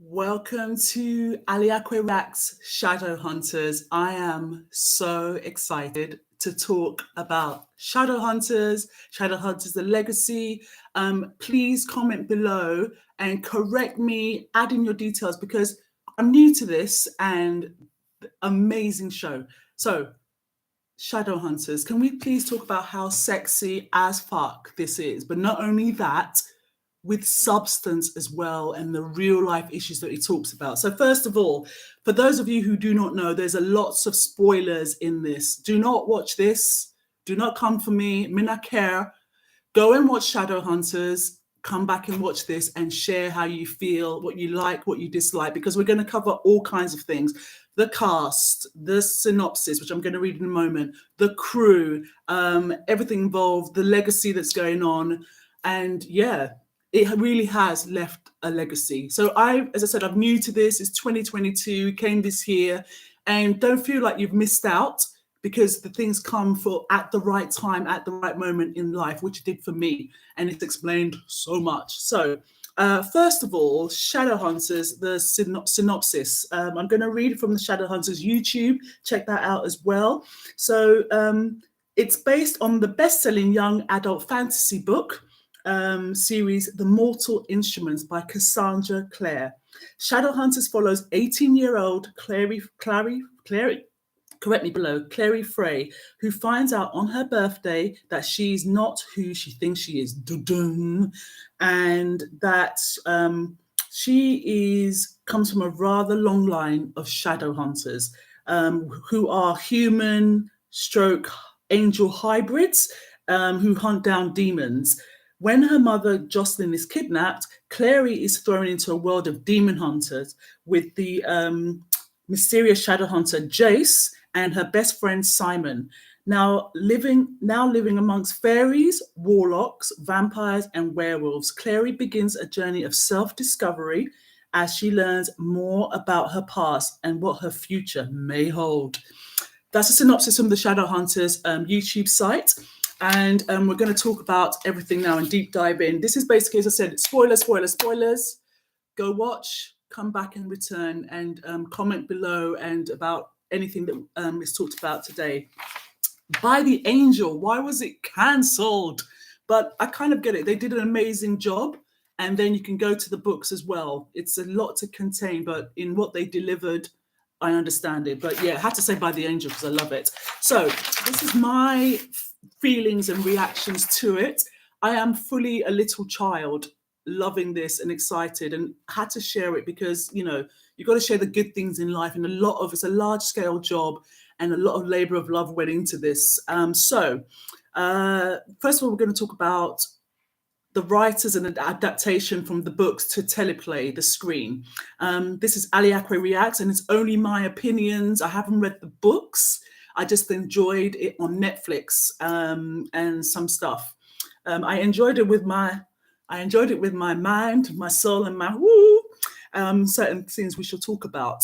Welcome to ALEAKWE Reacts Shadowhunters. I am so excited to talk about Shadowhunters, Shadowhunters the Legacy. Please comment below and correct me, add in your details because I'm new to this and amazing show. So, Shadowhunters, can we please talk about how sexy as fuck this is? But not only that, with substance as well and the real life issues that he talks about. So first of all, for those of you who do not know, there's a lots of spoilers in this. Do not watch this. Do not come for me. Me not care. Go and watch Shadowhunters. Come back and watch this and share how you feel, what you like, what you dislike, because we're going to cover all kinds of things. The cast, the synopsis, which I'm going to read in a moment, the crew, everything involved, the legacy that's going on. And yeah, it really has left a legacy. So as I said, I'm new to this. It's 2022, came this year, and don't feel like you've missed out because the things come for at the right time, at the right moment in life, which it did for me, and it's explained so much. So first of all, Shadowhunters, the synopsis. I'm going to read from the Shadowhunters YouTube. Check that out as well. So it's based on the best-selling young adult fantasy book series The Mortal Instruments by Cassandra Clare. Shadowhunters follows 18-year-old Clary, correct me below, Clary Frey, who finds out on her birthday that she's not who she thinks she is, and that she comes from a rather long line of Shadowhunters who are human stroke angel hybrids who hunt down demons. When her mother, Jocelyn, is kidnapped, Clary is thrown into a world of demon hunters with the mysterious shadow hunter Jace and her best friend Simon, now living amongst fairies, warlocks, vampires, and werewolves. Clary begins a journey of self-discovery as she learns more about her past and what her future may hold. That's a synopsis from the Shadowhunters YouTube site. And we're going to talk about everything now and deep dive in. This is basically, as I said, spoilers. Go watch, come back and return, and comment below and about anything that is talked about today. By the Angel, why was it cancelled? But I kind of get it. They did an amazing job. And then you can go to the books as well. It's a lot to contain, but in what they delivered, I understand it. But yeah, I had to say By the Angel because I love it. So this is my feelings and reactions to it. I am fully a little child loving this and excited, and had to share it because, you know, you've got to share the good things in life, and it's a large scale job and a lot of labor of love went into this. First of all, we're going to talk about the writers and the adaptation from the books to teleplay, the screen. This is ALEAKWE Reacts, and it's only my opinions. I haven't read the books. I just enjoyed it on Netflix and some stuff. I enjoyed it with my mind, my soul, and my certain things we shall talk about.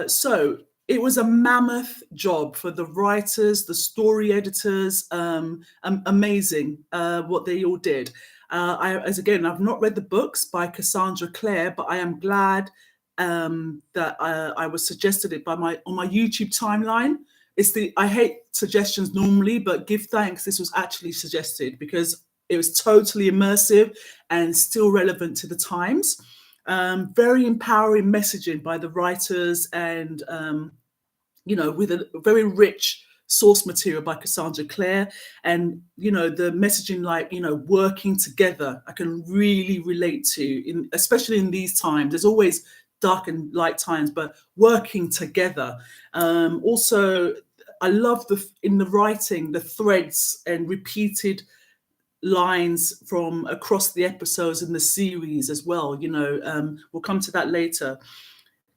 So it was a mammoth job for the writers, the story editors. Amazing what they all did. I've not read the books by Cassandra Clare, but I am glad that I was suggested it on my YouTube timeline. I hate suggestions normally, but give thanks this was actually suggested because it was totally immersive and still relevant to the times. Very empowering messaging by the writers, and with a very rich source material by Cassandra Clare, and the messaging, like working together, I can really relate to, especially in these times. There's always dark and light times, but working together. Also, I love in the writing, the threads and repeated lines from across the episodes in the series as well. We'll come to that later.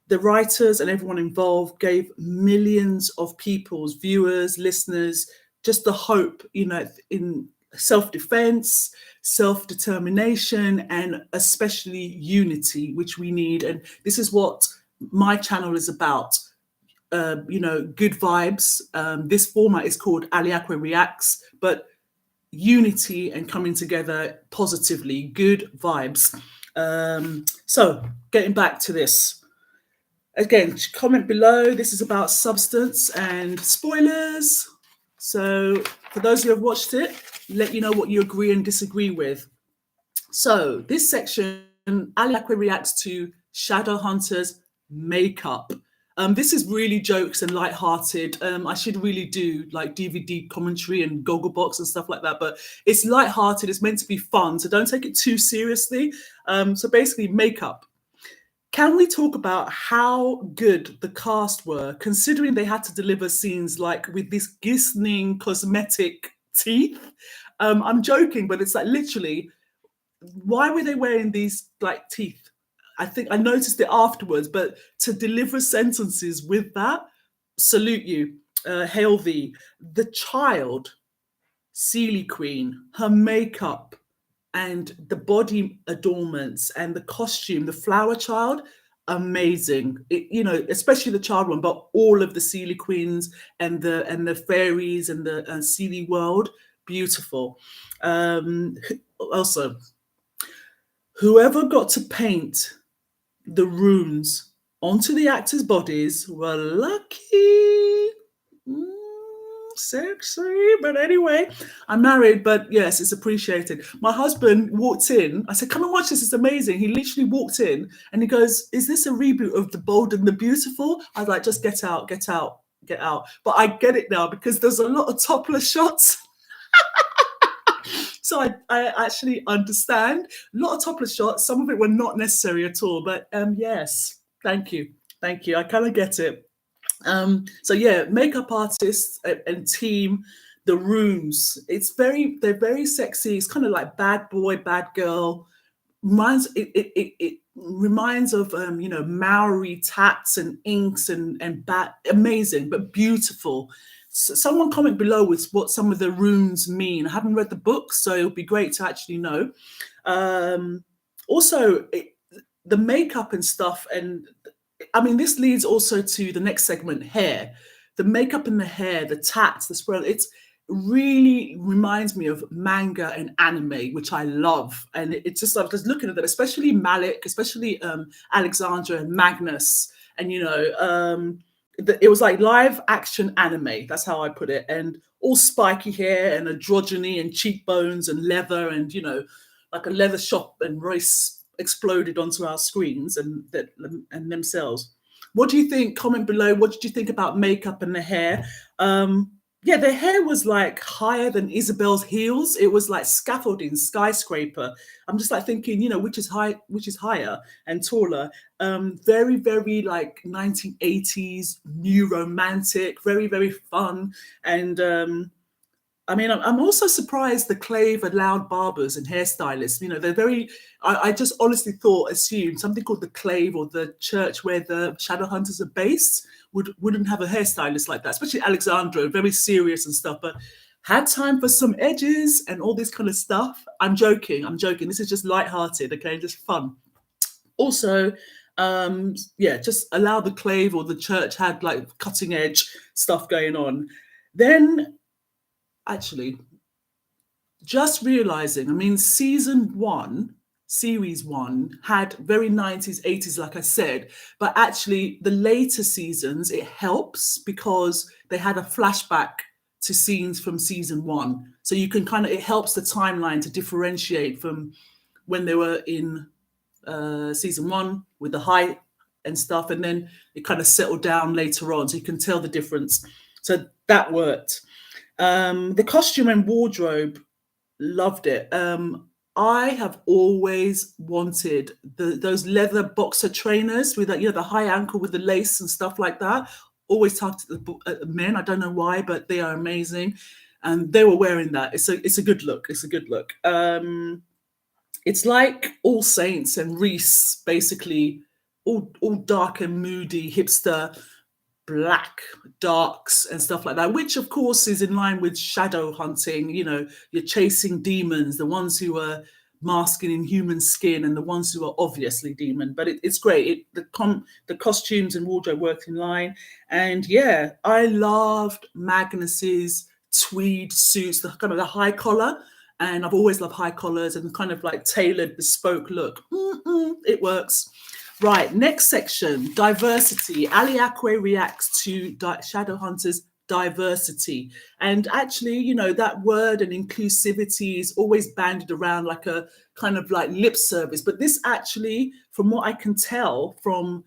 The writers and everyone involved gave millions of people's viewers, listeners, just the hope, in self-defense, self-determination, and especially unity, which we need. And this is what my channel is about. Good vibes. This format is called ALEAKWE Reacts, but unity and coming together positively, good vibes. So getting back to this. Again, comment below. This is about substance and spoilers. So for those who have watched it, let you know what you agree and disagree with. So this section, ALEAKWE reacts to Shadowhunters makeup. This is really jokes and lighthearted. I should really do like DVD commentary and Gogglebox and stuff like that, but it's lighthearted. It's meant to be fun, so don't take it too seriously. So basically, makeup. Can we talk about how good the cast were, considering they had to deliver scenes like with this glistening cosmetic teeth? I'm joking, but it's like literally, why were they wearing these like teeth? I think I noticed it afterwards, but to deliver sentences with that, salute you. Hail thee. The child, Sealy Queen, her makeup, and the body adornments and the costume, the flower child, amazing. You know, especially the child one, but all of the Sealy Queens and the fairies and the Sealy world, beautiful. Also, whoever got to paint the runes onto the actors' bodies were lucky. Sexy, but anyway, I'm married, but yes, it's appreciated. My husband walked in. I said, "Come and watch this. It's amazing." He literally walked in and he goes, "Is this a reboot of The Bold and the Beautiful?" I was like, "Just get out, get out, get out." But I get it now because there's a lot of topless shots. So I actually understand. A lot of topless shots. Some of it were not necessary at all. But yes, thank you. Thank you. I kind of get it. So yeah, makeup artists and team, the rooms. They're very sexy. It's kind of like bad boy, bad girl. It reminds of you know, Maori tats and inks and amazing but beautiful. So someone comment below with what some of the runes mean. I haven't read the book, so it would be great to actually know. Also, the makeup and stuff, and I mean, this leads also to the next segment, hair. The makeup and the hair, the tats, the swirl, it's really reminds me of manga and anime, which I love. And it's just, I'm just looking at them, especially Malec, especially Alexandra and Magnus. And, you know, it was like live action anime. That's how I put it. And all spiky hair and androgyny and cheekbones and leather and, you know, like a leather shop and Royce exploded onto our screens and themselves. What do you think? Comment below. What did you think about makeup and the hair? Yeah, their hair was like higher than Isabelle's heels. It was like scaffolding, skyscraper. I'm just like thinking, you know, which is higher and taller. Very, very like 1980s, new romantic, very, very fun. And I mean, I'm also surprised the Clave allowed barbers and hairstylists. You know, they're very, I just honestly assumed something called the Clave or the church where the Shadowhunters are based wouldn't have a hairstylist like that, especially Alexandra, very serious and stuff, but had time for some edges and all this kind of stuff. I'm joking. This is just lighthearted, okay, just fun. Also, yeah, just allow the Clave or the church had like cutting edge stuff going on. Then, actually, just realizing, I mean, season 1, series 1 had very 90s, 80s, like I said, but actually the later seasons, it helps because they had a flashback to scenes from season 1. So you can kind of, it helps the timeline to differentiate from when they were in season 1 with the height and stuff, and then it kind of settled down later on. So you can tell the difference. So that worked. The costume and wardrobe, loved it. I have always wanted those leather boxer trainers with that, you know, the high ankle with the lace and stuff like that. Always targeted at the men. I don't know why, but they are amazing. And they were wearing that. It's a good look. It's a good look. It's like All Saints and Reese, basically, all dark and moody, hipster, black darks and stuff like that, which of course is in line with shadow hunting. You know, you're chasing demons, the ones who are masking in human skin and the ones who are obviously demon. But it's great. The costumes and wardrobe worked in line. And yeah, I loved Magnus's tweed suits, the kind of the high collar and I've always loved high collars and kind of like tailored, bespoke look. It works. Right, next section, diversity. ALEAKWE reacts to Shadowhunters diversity. And actually, you know, that word and inclusivity is always banded around like a kind of like lip service. But this actually, from what I can tell from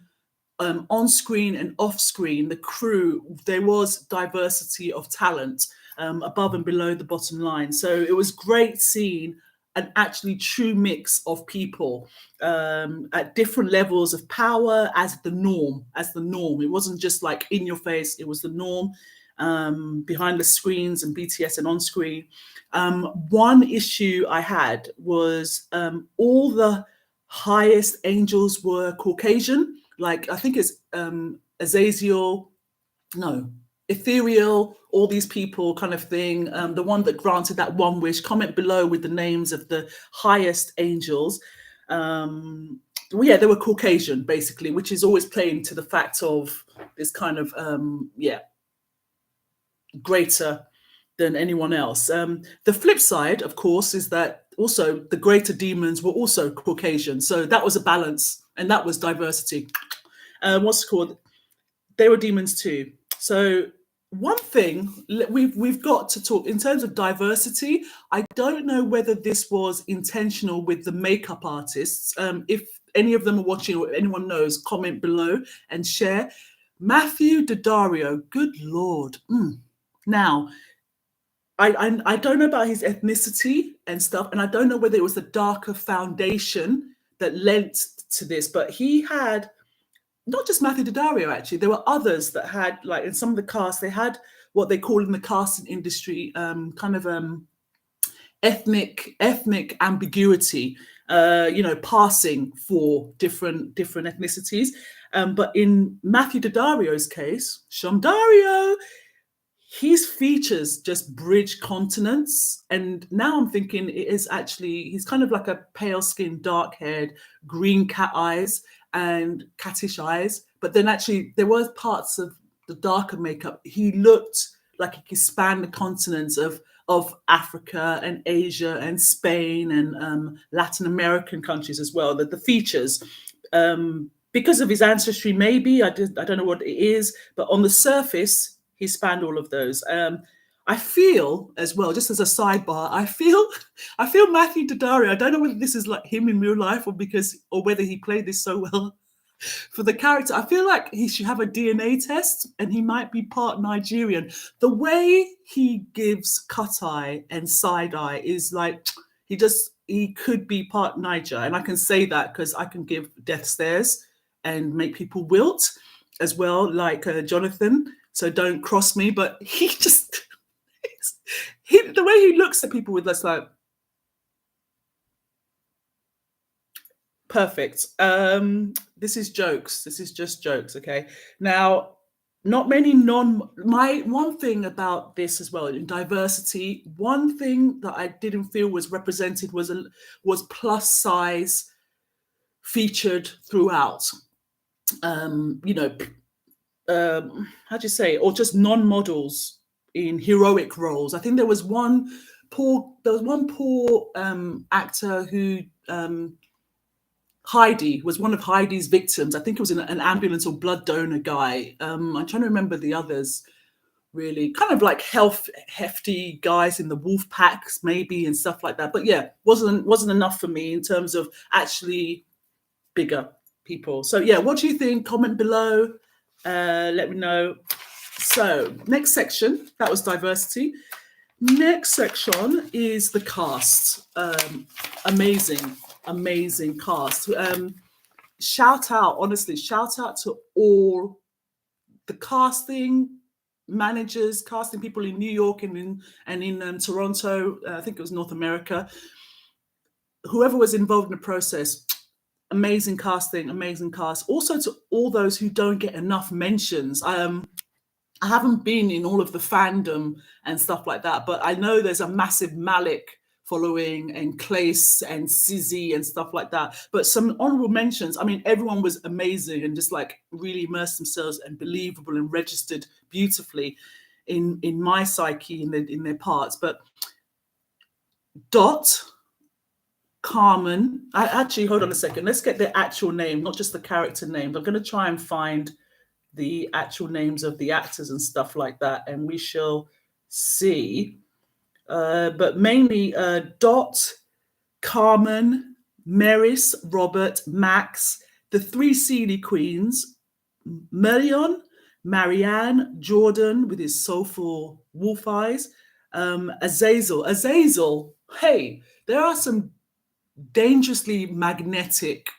on screen and off screen, the crew, there was diversity of talent above and below the bottom line. So it was great seeing an actually true mix of people at different levels of power as the norm. It wasn't just like in your face, it was the norm behind the screens and BTS and on screen. One issue I had was all the highest angels were Caucasian. Like I think it's Azazel, no, Ethereal, all these people kind of thing. The one that granted that one wish, comment below with the names of the highest angels. Well, yeah, they were Caucasian, basically, which is always playing to the fact of this kind of, greater than anyone else. The flip side, of course, is that also the greater demons were also Caucasian. So that was a balance, and that was diversity. What's it called? They were demons too. So one thing we've got to talk in terms of diversity. I don't know whether this was intentional with the makeup artists. If any of them are watching or anyone knows, comment below and share. Matthew Daddario, good Lord. Now, I don't know about his ethnicity and stuff, and I don't know whether it was the darker foundation that lent to this, but he had, not just Matthew Daddario, actually, there were others that had, like in some of the cast, they had what they call in the casting industry kind of ethnic ambiguity, passing for different ethnicities. But in Matthew Daddario's case, Shamdario, his features just bridge continents. And now I'm thinking it is actually, he's kind of like a pale skinned, dark haired, green cat eyes and cattish eyes. But then actually there was parts of the darker makeup. He looked like he could span the continents of Africa and Asia and Spain and Latin American countries as well. The features, because of his ancestry, maybe, I don't know what it is, but on the surface, he spanned all of those. I feel as well, just as a sidebar, I feel Matthew Daddario, I don't know whether this is like him in real life or whether he played this so well for the character. I feel like he should have a DNA test and he might be part Nigerian. The way he gives cut eye and side eye is like, he could be part Niger. And I can say that because I can give death stares and make people wilt as well, like Jonathan. So don't cross me, but he just, the way he looks at people with this, like, perfect. This is jokes. This is just jokes, okay? Now, not many one thing about this as well, in diversity, one thing that I didn't feel was represented was plus size featured throughout. How do you say, or just non-models in heroic roles. I think there was one poor actor who Heidi was one of Heidi's victims. I think it was an ambulance or blood donor guy. I'm trying to remember the others. Really, kind of like hefty guys in the wolf packs, maybe, and stuff like that. But yeah, wasn't enough for me in terms of actually bigger people. So yeah, what do you think? Comment below. Let me know. So next section, that was diversity. Next section is the cast. Amazing cast. Shout out to all the casting managers, casting people in New York and in Toronto. I think it was North America. Whoever was involved in the process, amazing casting, amazing cast. Also to all those who don't get enough mentions. I haven't been in all of the fandom and stuff like that, but I know there's a massive Malec following and Clary and sizzy and stuff like that. But some honorable mentions. I mean, everyone was amazing and just like really immersed themselves and believable and registered beautifully in my psyche in their parts. But Dot, Carmen. Actually, hold on a second. Let's get the actual name, not just the character names. I'm going to try and find the actual names of the actors and stuff like that, and we shall see. But mainly Dot, Carmen, Maryse, Robert, Max, the three Sealy queens, Melion, Marianne, Jordan with his soulful wolf eyes, Azazel. Hey, there are some dangerously magnetic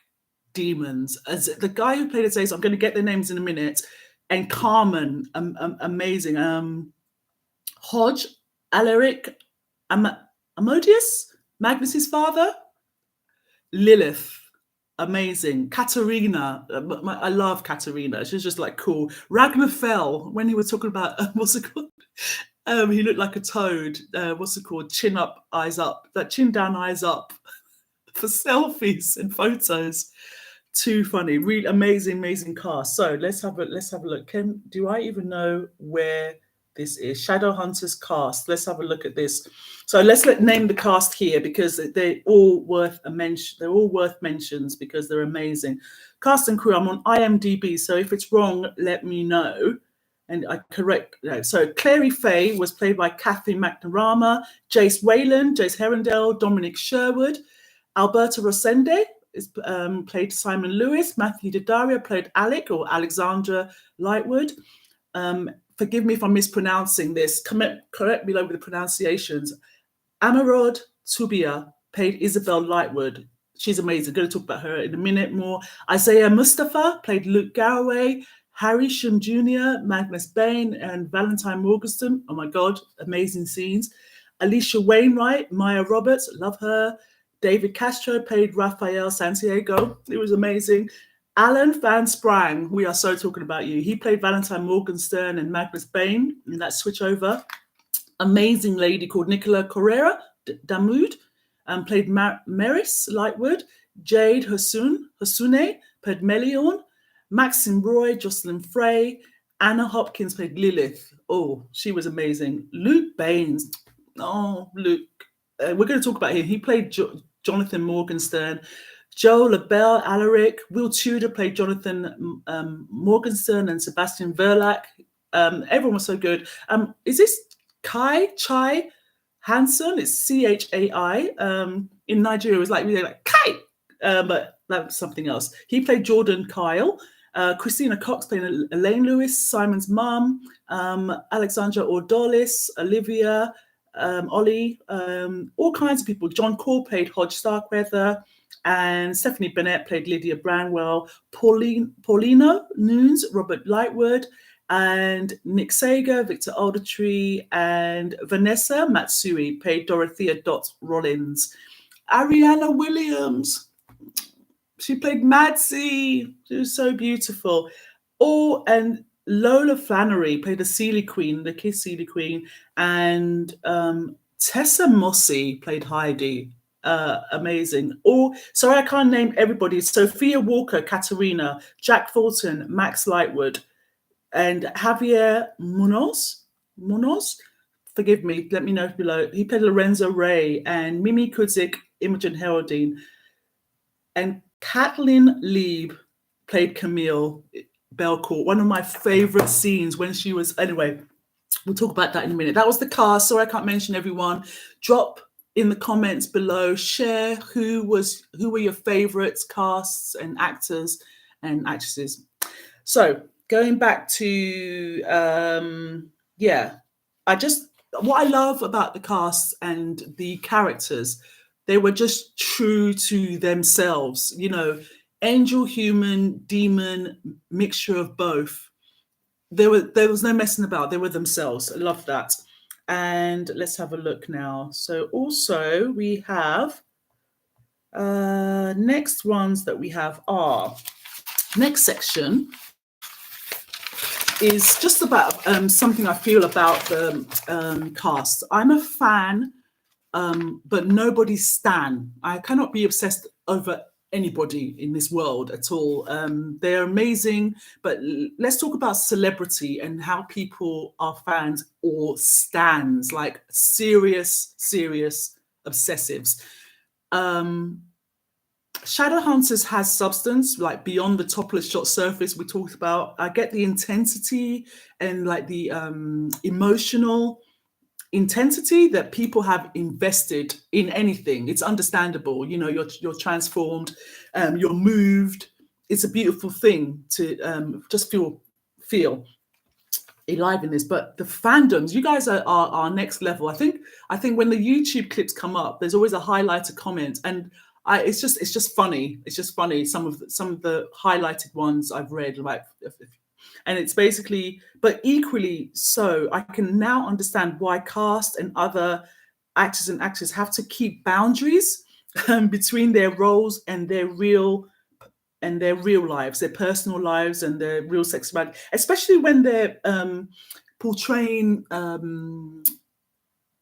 demons. As the guy who played Azazel, I'm going to get their names in a minute, and Carmen, amazing. Hodge, Alaric, Amodius, Magnus's father, Lilith, amazing. Katerina, I love Katerina. She's just like cool. Ragnarfell, when he was talking about what's it called? He looked like a toad. What's it called? Chin up, eyes up. That chin down, eyes up for selfies and photos. Too funny. Really amazing cast. So let's have a look. Do I even know where this is? Shadowhunters cast. Let's have a look at this. So let's name the cast here because they're all worth a mention. They're all worth mentions because they're amazing. Cast and crew. I'm on IMDb, so if it's wrong, let me know. And I correct. So Clary Faye was played by Kathy McNamara, Jace Wayland, Jace Herondale, Dominic Sherwood, Alberta Rosende is played Simon Lewis, Matthew Daddario played Alec or Alexandra Lightwood. Forgive me if I'm mispronouncing this. Correct below with the pronunciations. Amarod Tubia played Isabelle Lightwood. She's amazing. I'm going to talk about her in a minute more. Isaiah Mustafa played Luke Garraway. Harry Shum Jr., Magnus Bain, and Valentine Morgenstern. Oh my God, amazing scenes. Alicia Wainwright, Maya Roberts, love her. David Castro played Raphael Santiago. It was amazing. Alan Van Sprang, we are so talking about you. He played Valentine Morgenstern and Magnus Bain in that switchover. Amazing lady called Nicola Correa Damoud played Maryse Lightwood. Jade Hasune played Melion. Maxine Roy, Jocelyn Frey. Anna Hopkins played Lilith. Oh, she was amazing. Luke Baines. Oh, Luke. We're going to talk about him. He played Jonathan Morgenstern. Joe LaBelle, Alaric. Will Tudor played Jonathan Morgenstern and Sebastian Verlac. Everyone was so good. Is this Chai Hansen? It's Chai. In Nigeria, it was like really like Kai, but that was something else. He played Jordan Kyle. Christina Cox played Elaine Lewis, Simon's mum. Alexandra Ordolis, Olivia, Ollie, all kinds of people. John Cole played Hodge Starkweather, and Stephanie Bennett played Lydia Branwell. Paulino Nunes, Robert Lightwood, and Nick Sager, Victor Aldertree, and Vanessa Matsui played Dorothea Dot Rollins. Ariana Williams, she played Madzie. She was so beautiful. And Lola Flannery played the Sealy Queen, the Kiss Sealy Queen, and Tessa Mossy played Heidi. Amazing. Sorry, I can't name everybody. Sophia Walker, Katerina, Jack Fulton, Max Lightwood, and Javier Munoz. Forgive me, let me know below. He played Lorenzo Ray, and Mimi Kudzik, Imogen Heraldine, and Kathleen Lieb played Camille Belcourt. One of my favorite scenes when she was, anyway, we'll talk about that in a minute. That was the cast. Sorry, I can't mention everyone. Drop in the comments below, share who were your favorites, casts and actors and actresses. So going back to, what I love about the cast and the characters, they were just true to themselves, angel, human, demon, mixture of both. There was no messing about. They were themselves. I love that. And let's have a look now. So also we have next ones that we have are next section is just about something I feel about the cast. I'm a fan, but nobody's stan. I cannot be obsessed over anybody in this world at all. They're amazing, but let's talk about celebrity and how people are fans or stans, like serious obsessives. Shadowhunters has substance, like beyond the topless shot surface we talked about. I get the intensity and like the emotional intensity that people have invested in anything. It's understandable. You know, you're transformed, you're moved. It's a beautiful thing to just feel alive in this. But the fandoms, you guys are next level. I think when the YouTube clips come up, there's always a highlighter comment, and it's just funny. It's just funny. Some of the highlighted ones I've read, like, and it's basically, but equally so, I can now understand why cast and other actors and actresses have to keep boundaries between their roles and their real lives, their personal lives and their real sexuality, especially when they're portraying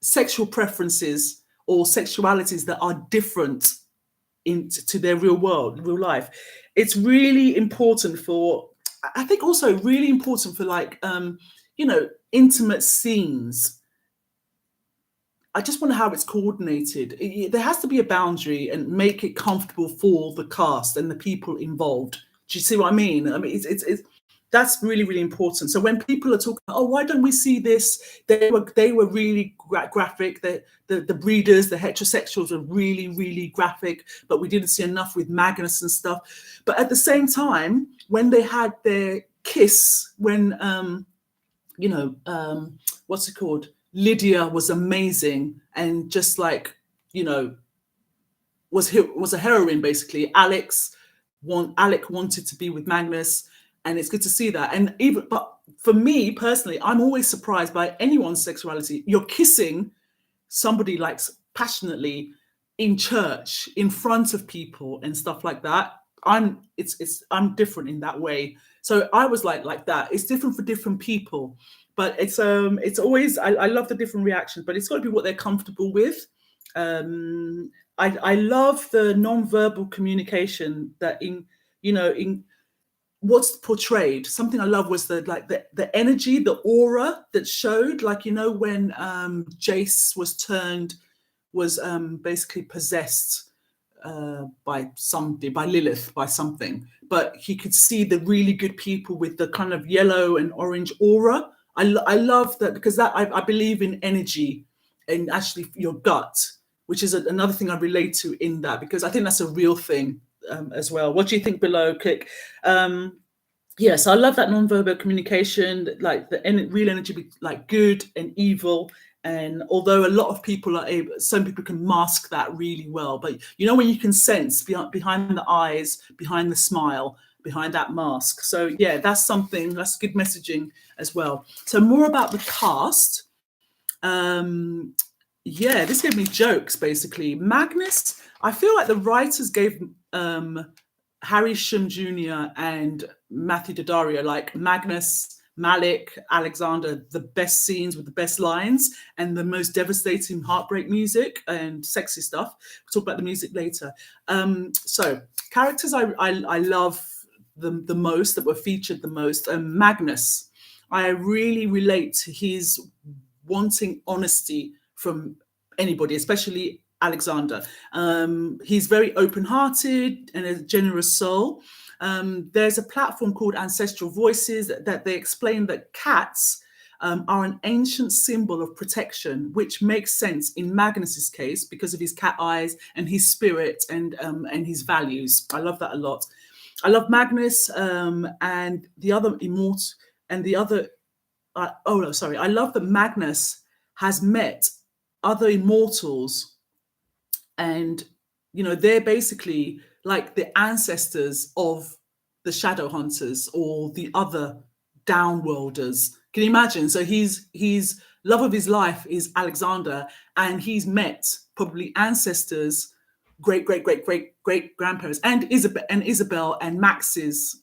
sexual preferences or sexualities that are different to their real life. It's really important for, I think also really important for, like, you know, intimate scenes. I just wonder how it's coordinated. There has to be a boundary and make it comfortable for the cast and the people involved. Do you see what I mean? I mean, it's that's really, really important. So when people are talking, oh, why don't we see this? They were really graphic. The breeders, the heterosexuals were really, really graphic, but we didn't see enough with Magnus and stuff. But at the same time, when they had their kiss, when you know, what's it called? Lydia was amazing, and just like, you know, was a heroine basically. Alec wanted to be with Magnus. And it's good to see that. And but for me personally, I'm always surprised by anyone's sexuality. You're kissing somebody like passionately in church, in front of people and stuff like that. I'm different in that way. So I was like that. It's different for different people, but it's always, I love the different reactions, but it's got to be what they're comfortable with. I love the non-verbal communication that in what's portrayed. Something I love was the energy, the aura that showed, like, you know, when Jace was basically possessed by Lilith, by something, but he could see the really good people with the kind of yellow and orange aura. I love that, because that I believe in energy and actually your gut, which is another thing I relate to in that, because I think that's a real thing. As well. What do you think below? Click. Yes, I love that non-verbal communication, like the real energy, like good and evil. And although a lot of people are able, some people can mask that really well, but you know, when you can sense behind the eyes, behind the smile, behind that mask. So yeah, that's good messaging as well. So more about the cast. Yeah, this gave me jokes basically. Magnus, I feel like the writers gave Harry Shum Jr. and Matthew Daddario, like Magnus, Malec, Alexander, the best scenes with the best lines and the most devastating heartbreak music and sexy stuff. We'll talk about the music later. So characters I love the most, that were featured the most. Magnus, I really relate to his wanting honesty from anybody, especially Alexander. He's very open-hearted and a generous soul. There's a platform called Ancestral Voices that they explain that cats are an ancient symbol of protection, which makes sense in Magnus's case because of his cat eyes and his spirit and his values. I love that a lot. I love Magnus and the other immortal and the other. I love that Magnus has met other immortals, and you know, they're basically like the ancestors of the Shadowhunters or the other downworlders. Can you imagine? So he's love of his life is Alexander, and he's met probably ancestors, great grandparents, and Isabelle and Max's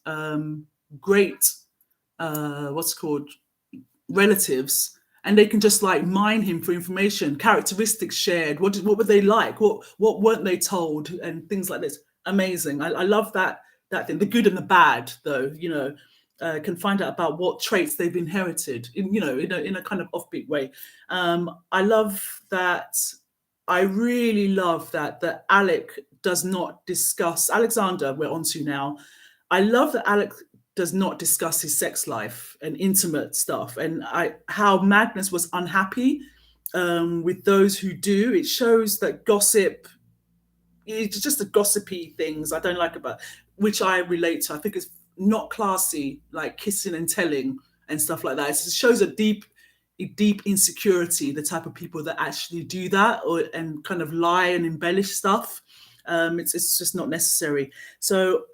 great relatives, and they can just like mine him for information, characteristics shared, what were they like, what weren't they told, and things like this. Amazing. I love that thing, the good and the bad, though, you know, can find out about what traits they've inherited in a kind of offbeat way. I love that I really love that Alec does not discuss, Alexander, we're on to now. I love that Alec does not discuss his sex life and intimate stuff, and how Magnus was unhappy with those who do. It shows that gossip, it's just the gossipy things I don't like about, which I relate to. I think it's not classy, like kissing and telling and stuff like that. It shows a deep insecurity, the type of people that actually do that, and kind of lie and embellish stuff. It's just not necessary. So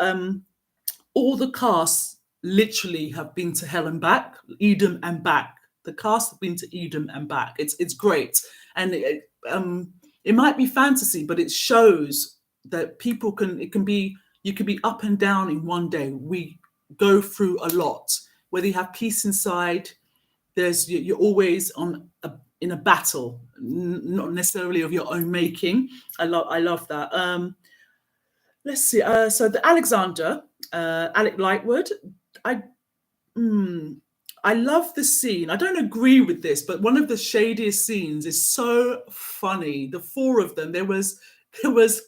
all the casts literally have been to hell and back, Edom and back. The cast have been to Edom and back. It's great, and it might be fantasy, but it shows that people you can be up and down in one day. We go through a lot. Whether you have peace inside, you're always in a battle, not necessarily of your own making. I love that. Let's see. So the Alexander, Alec Lightwood, I love the scene. I don't agree with this, but one of the shadiest scenes is so funny. The four of them. There was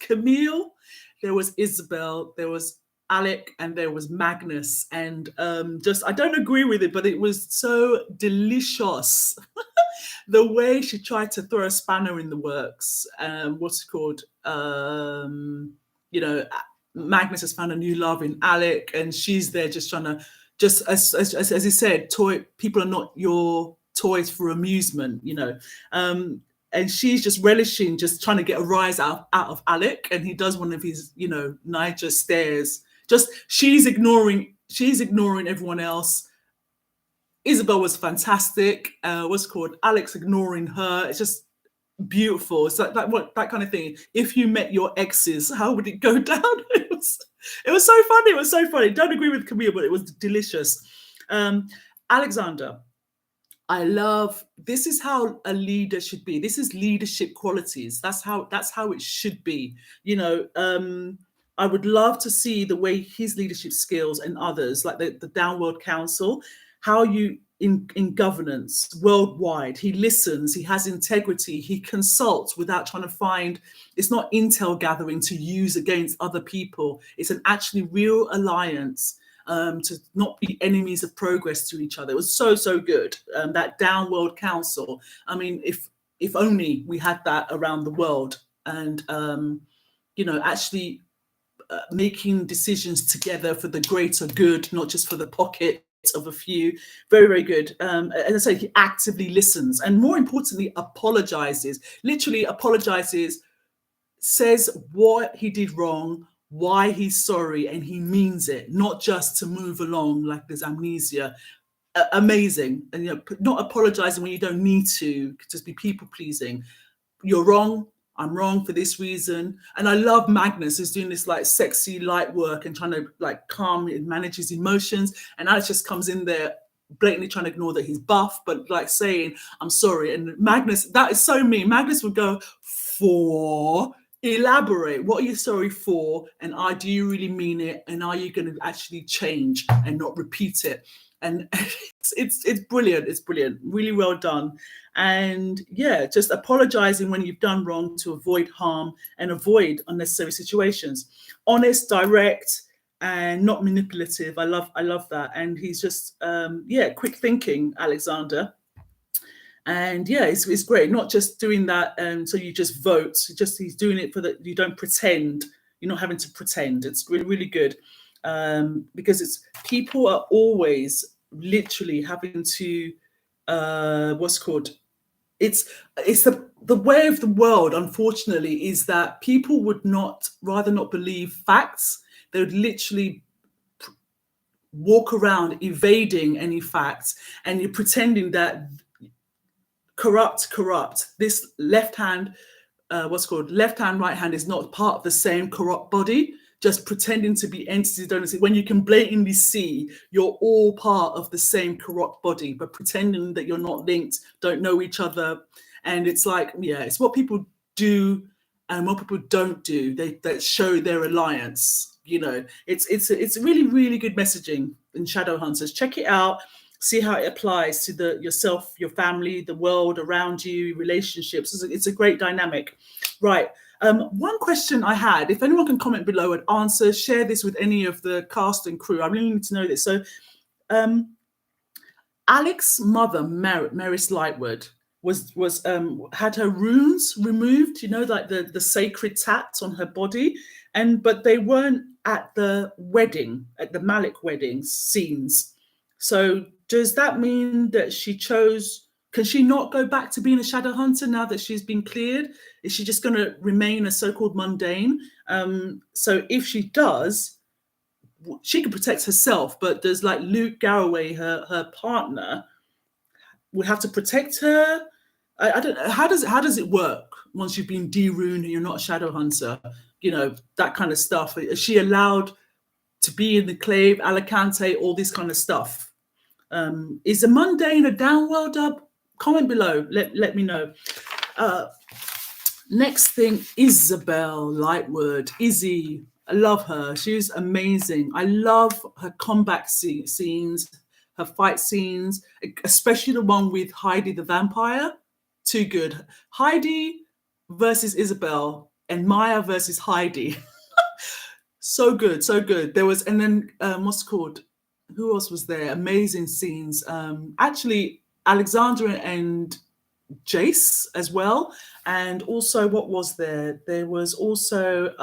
Camille, there was Isabelle, there was Alec, and there was Magnus. And I don't agree with it, but it was so delicious. The way she tried to throw a spanner in the works. What's it called? Magnus has found a new love in Alec, and she's there just trying to, just as he said, people are not your toys for amusement, and she's just relishing, just trying to get a rise out of Alec, and he does one of his, Niger stares. Just she's ignoring everyone else. Isabelle was fantastic. What's it called? Alec's ignoring her. It's just beautiful. It's like that kind of thing. If you met your exes, how would it go down? It was so funny. It was so funny. Don't agree with Camille, but it was delicious. Alexander, I love. This is how a leader should be. This is leadership qualities. That's how it should be. I would love to see the way his leadership skills and others, like the Downworld Council, how you in governance worldwide. He listens, he has integrity, he consults without trying to find, it's not intel gathering to use against other people. It's an actually real alliance to not be enemies of progress to each other. It was so good. That Downworld Council. I mean, if only we had that around the world, and actually making decisions together for the greater good, not just for the pocket of a few. Very, very good. As I say, he actively listens, and more importantly, apologizes. Literally apologizes, says what he did wrong, why he's sorry, and he means it, not just to move along like there's amnesia. Amazing. And not apologizing when you don't need to, just be people pleasing. You're wrong. I'm wrong for this reason. And I love Magnus, who's doing this like sexy light work and trying to like calm and manage his emotions. And Alex just comes in there blatantly trying to ignore that he's buff, but like saying, I'm sorry. And Magnus, that is so mean. Magnus would go, elaborate. What are you sorry for? And do you really mean it? And are you going to actually change and not repeat it? And it's brilliant. It's brilliant. Really well done. And yeah, just apologizing when you've done wrong to avoid harm and avoid unnecessary situations. Honest, direct, and not manipulative. I love that. And he's just quick thinking, Alexander. And yeah, it's great. Not just doing that so you just vote. He's doing it for that you don't pretend. You're not having to pretend. It's really, really good. Because people are always literally having to it's the way of the world, unfortunately, is that people would rather not believe facts. They would literally walk around evading any facts, and you're pretending that corrupt. This left hand, left hand, right hand is not part of the same corrupt body. Just pretending to be entities, don't see when you can blatantly see you're all part of the same corrupt body, but pretending that you're not linked, don't know each other. And it's like, it's what people do and what people don't do. That show their alliance. It's really, really good messaging in Shadowhunters. Check it out. see how it applies to yourself, your family, the world around you, relationships. It's a great dynamic. Right. One question I had, if anyone can comment below and answer, share this with any of the cast and crew. I really need to know this. So Alec's mother, Maryse Lightwood, had her runes removed, you know, like the sacred tats on her body, but they weren't at the wedding, at the Malec wedding scenes. So does that mean that she chose? Can she not go back to being a Shadowhunter now that she's been cleared? Is she just going to remain a so-called mundane? So if she does, she can protect herself, but does like Luke Garraway, her partner, would have to protect her? I don't know. How does it work once you've been de-runed and you're not a Shadowhunter? You know, that kind of stuff. Is she allowed to be in the clave, Alicante, all this kind of stuff? Is a mundane a downworlder? Comment below. Let me know. Next thing, Isabelle Lightwood. Izzy. I love her. She's amazing. I love her combat scenes, her fight scenes, especially the one with Heidi the vampire. Too good. Heidi versus Isabelle and Maia versus Heidi. So good, so good. There was, and then what's it called? Who else was there? Amazing scenes. Actually, Alexandra and Jace as well. And also, what was there? There was also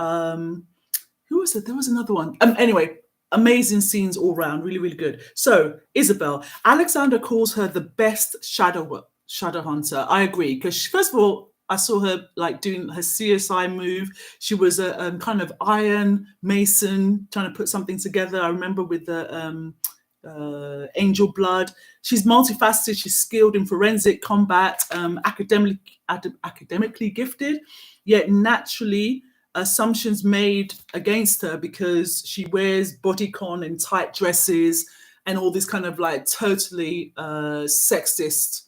who was it? There was another one. Anyway, amazing scenes all round, really, really good. So Isabelle, Alexandra calls her the best Shadowhunter. I agree, because first of all, I saw her like doing her CSI move. She was a kind of iron mason trying to put something together. I remember with the angel blood. She's multifaceted. She's skilled in forensic combat, academically gifted, yet naturally assumptions made against her because she wears bodycon and tight dresses and all this kind of like totally sexist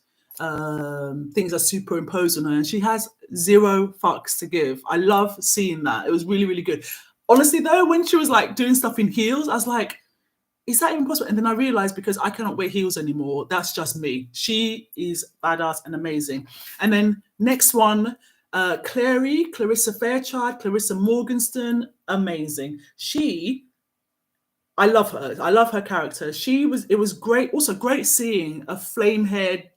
things are superimposed on her, and she has zero fucks to give. I love seeing that. It was really, really good. Honestly though, when she was like doing stuff in heels, I was like, is that even possible? And then I realized, because I cannot wear heels anymore, that's just me. She is badass and amazing. And then next one, Clary, Clarissa Fairchild, Clarissa Morgenstern, amazing. I love her. I love her character. It was great. Also great seeing a flame-haired,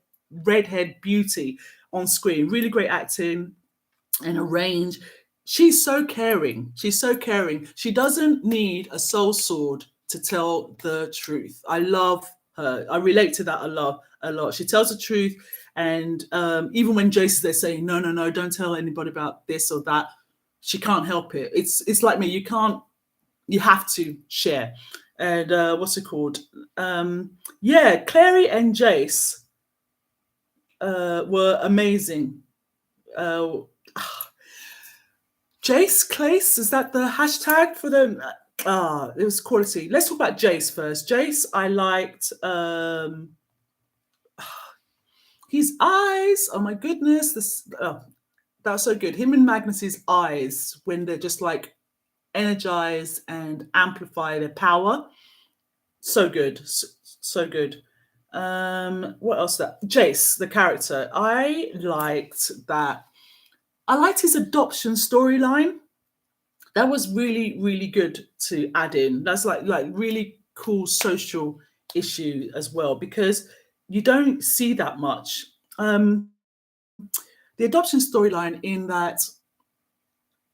red-haired beauty on screen. Really great acting and a range. She's so caring. She's so caring. She doesn't need a soul sword to tell the truth. I love her. I relate to that a lot. She tells the truth. And even when Jace is there saying, no, don't tell anybody about this or that, she can't help it. It's like me. You have to share. And what's it called? Yeah, Clary and Jace were amazing. Jace Clace, is that the hashtag for them? It was quality. Let's talk about Jace first. Jace, I liked his eyes. Oh my goodness, that was so good. Him and Magnus's eyes, when they're just like energize and amplify their power. So good. So good. What else? Jace, the character. I liked his adoption storyline. That was really, really good to add in. That's like really cool social issue as well, because you don't see that much. The adoption storyline, in that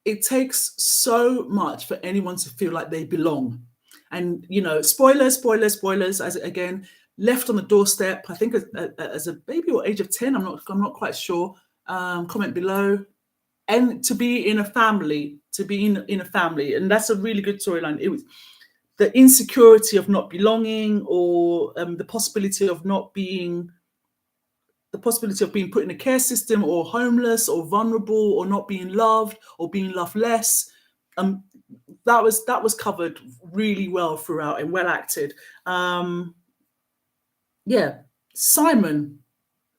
it takes so much for anyone to feel like they belong. And, you know, spoilers, as again, left on the doorstep, I think as a baby or age of 10, I'm not quite sure. Comment below. And to be in a family, in a family. And that's a really good storyline. It was the insecurity of not belonging, or the possibility of being put in a care system, or homeless, or vulnerable, or not being loved, or being loved less. That was covered really well throughout and well acted. Yeah, Simon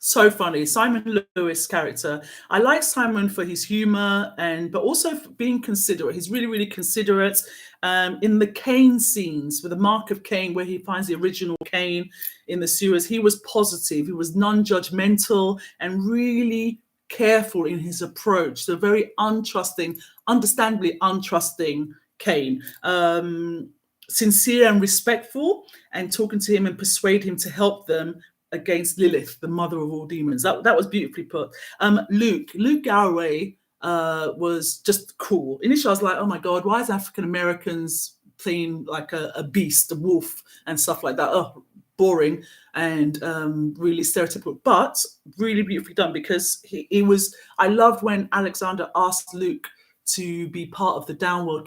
So funny. Simon Lewis character. I like Simon for his humor but also for being considerate. He's really, really considerate. In the Cain scenes, with the Mark of Cain, where he finds the original Cain in the sewers, he was positive. He was non-judgmental and really careful in his approach. So very untrusting, understandably untrusting Cain. Sincere and respectful, and talking to him and persuade him to help them against Lilith, the mother of all demons. That was beautifully put. Luke Garraway was just cool. Initially, I was like, oh my God, why is African Americans playing like a beast, a wolf, and stuff like that? Oh, boring and really stereotypical, but really beautifully done, because he was. I loved when Alexander asked Luke to be part of the Downworld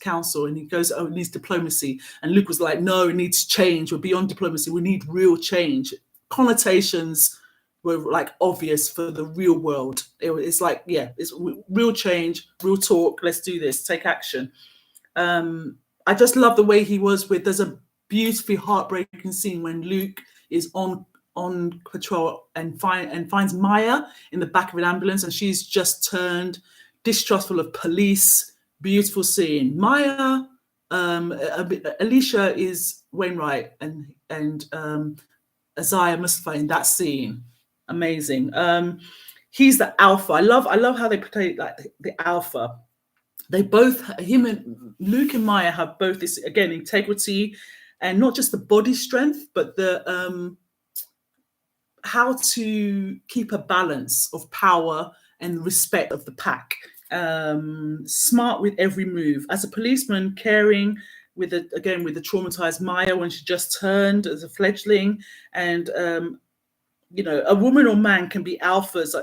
Council, and he goes, oh, it needs diplomacy, and Luke was like, no, it needs change. We're beyond diplomacy, we need real change. Connotations were like obvious for the real world. It's like, yeah, it's real change, real talk, let's do this, take action. I just love the way he was with, there's a beautifully heartbreaking scene when Luke is on patrol and finds Maia in the back of an ambulance, and she's just turned distrustful of police. Beautiful scene. Maia, Alicia is Wainwright, and Isaiah Mustafa in that scene. Amazing. He's the alpha. I love how they portray like the alpha. They both, him and Luke and Maia, have both this, again, integrity, and not just the body strength, but the how to keep a balance of power and respect of the pack. Smart with every move. As a policeman, caring with the traumatized Maia when she just turned as a fledgling, and a woman or man can be alphas,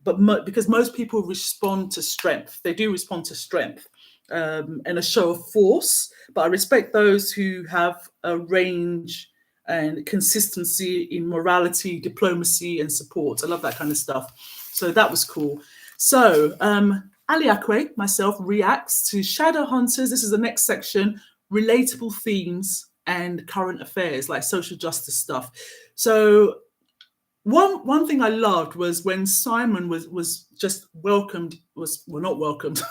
but because most people respond to strength, they do respond to strength and a show of force. But I respect those who have a range and consistency in morality, diplomacy, and support. I love that kind of stuff. So that was cool. So ALEAKWE, myself, reacts to Shadowhunters. This is the next section, relatable themes and current affairs, like social justice stuff. So one thing I loved was when Simon was just welcomed, not welcomed,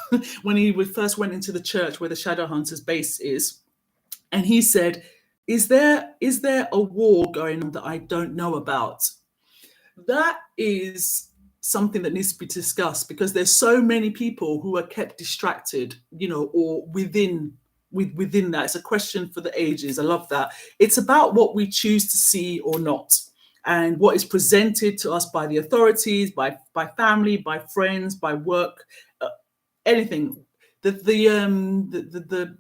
when he first went into the church where the Shadowhunters base is, and he said, is there a war going on that I don't know about? That is something that needs to be discussed, because there's so many people who are kept distracted, or within that. It's a question for the ages. I love that. It's about what we choose to see or not, and what is presented to us by the authorities, by family, by friends, by work, anything. The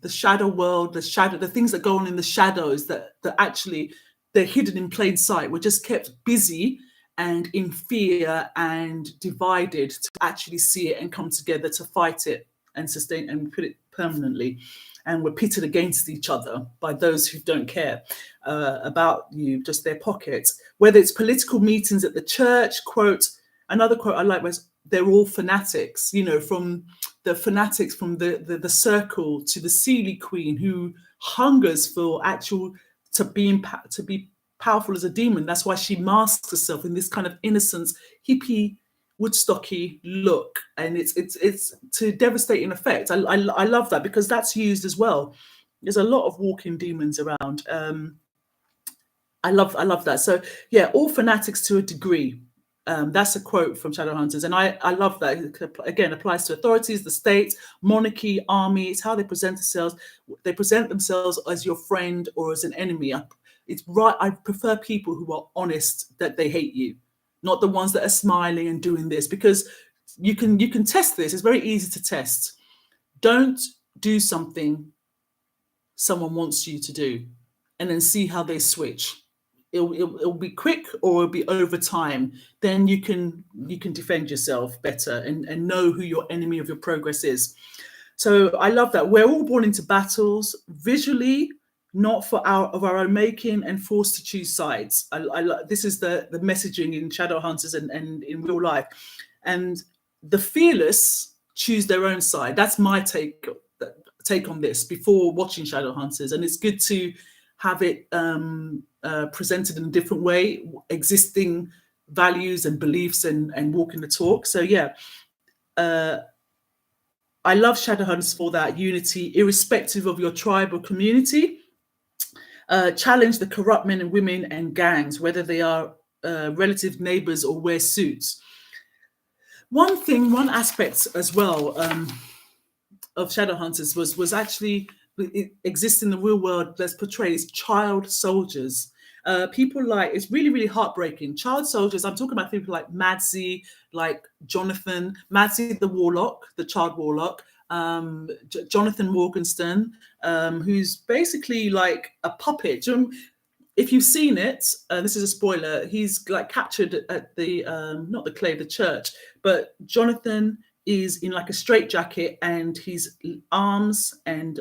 shadow world, the things that go on in the shadows that actually they're hidden in plain sight. We're just kept busy and in fear and divided to actually see it and come together to fight it and sustain and put it permanently. And we're pitted against each other by those who don't care about you, just their pockets. Whether it's political meetings at the church, another quote I like was, they're all fanatics, from the fanatics from the circle to the Sealy Queen, who hungers for to be powerful as a demon. That's why she masks herself in this kind of innocence, hippie, Woodstocky look, and it's to devastating effect. I love that, because that's used as well. There's a lot of walking demons around. I love that. So yeah, all fanatics to a degree. That's a quote from Shadowhunters, and I love that. It, again, applies to authorities, the state, monarchy, army. It's how they present themselves. They present themselves as your friend or as an enemy. It's right. I prefer people who are honest that they hate you, not the ones that are smiling and doing this, because you can test this. It's very easy to test. Don't do something someone wants you to do, and then see how they switch. It'll be quick, or it'll be over time. Then you can defend yourself better and know who your enemy of your progress is. So I love that. We're all born into battles, visually, not of our own making, and forced to choose sides. This is the messaging in Shadowhunters and in real life. And the fearless choose their own side. That's my take on this before watching Shadowhunters. And it's good to have it presented in a different way, existing values and beliefs and walking the talk. So yeah, I love Shadowhunters for that unity, irrespective of your tribe or community. Challenge the corrupt men and women and gangs, whether they are relative neighbors or wear suits. One aspect as well of Shadowhunters was actually, it exists in the real world, that's portrayed as child soldiers. People like, it's really, really heartbreaking. Child soldiers, I'm talking about people like Madzie, like Jonathan, Madzie the warlock, the child warlock, Jonathan Morgenstern, who's basically like a puppet. If you've seen it, this is a spoiler, he's like captured at the, not the Clay, the church, but Jonathan is in like a straitjacket, and his arms and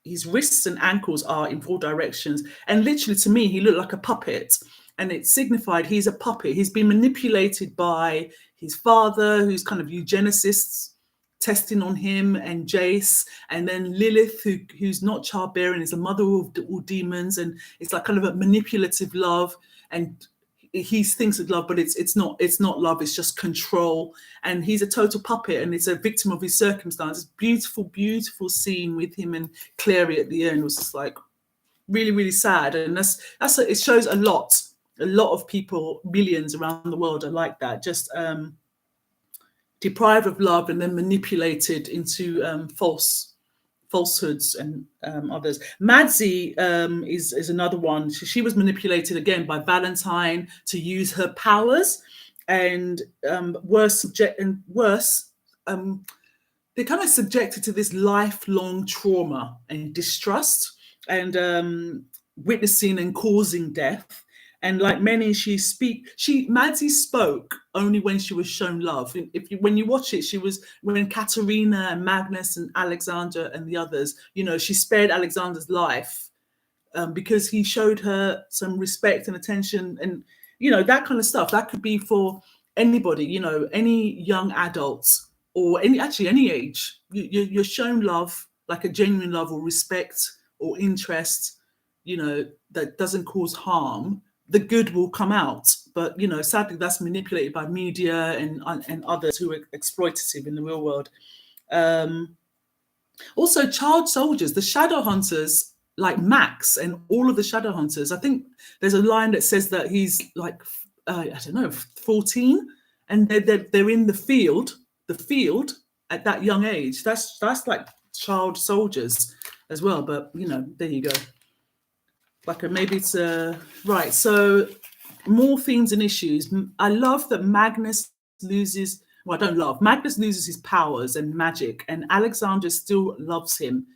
his wrists and ankles are in 4 directions. And literally, to me, he looked like a puppet. And it signified he's a puppet. He's been manipulated by his father, who's kind of eugenicists, testing on him, and Jace. And then Lilith, who's not childbearing, is the mother of all demons. And it's like kind of a manipulative love. And he thinks it's love, but it's not love, it's just control. And he's a total puppet, and it's a victim of his circumstances. Beautiful, beautiful scene with him and Clary at the end was just like really, really sad. And it shows a lot of people, millions around the world are like that, just deprived of love and then manipulated into falsehoods and others. Madzie is another one. She was manipulated again by Valentine to use her powers, and worse, they're kind of subjected to this lifelong trauma and distrust, and witnessing and causing death. And like many, Madzie spoke only when she was shown love. When you watch it, when Katerina and Magnus and Alexander and the others, she spared Alexander's life because he showed her some respect and attention, and that kind of stuff. That could be for anybody, any young adults or any age. You're shown love, like a genuine love or respect or interest, that doesn't cause harm. The good will come out. But, sadly, that's manipulated by media and others who are exploitative in the real world. Also, child soldiers, the Shadowhunters, like Max and all of the Shadowhunters, I think there's a line that says that he's like, 14, and they're in the field at that young age. That's like child soldiers as well. But, there you go. Maybe it's right. So more themes and issues. I love that Magnus loses. Well, I don't love. Magnus loses his powers and magic, and Alexander still loves him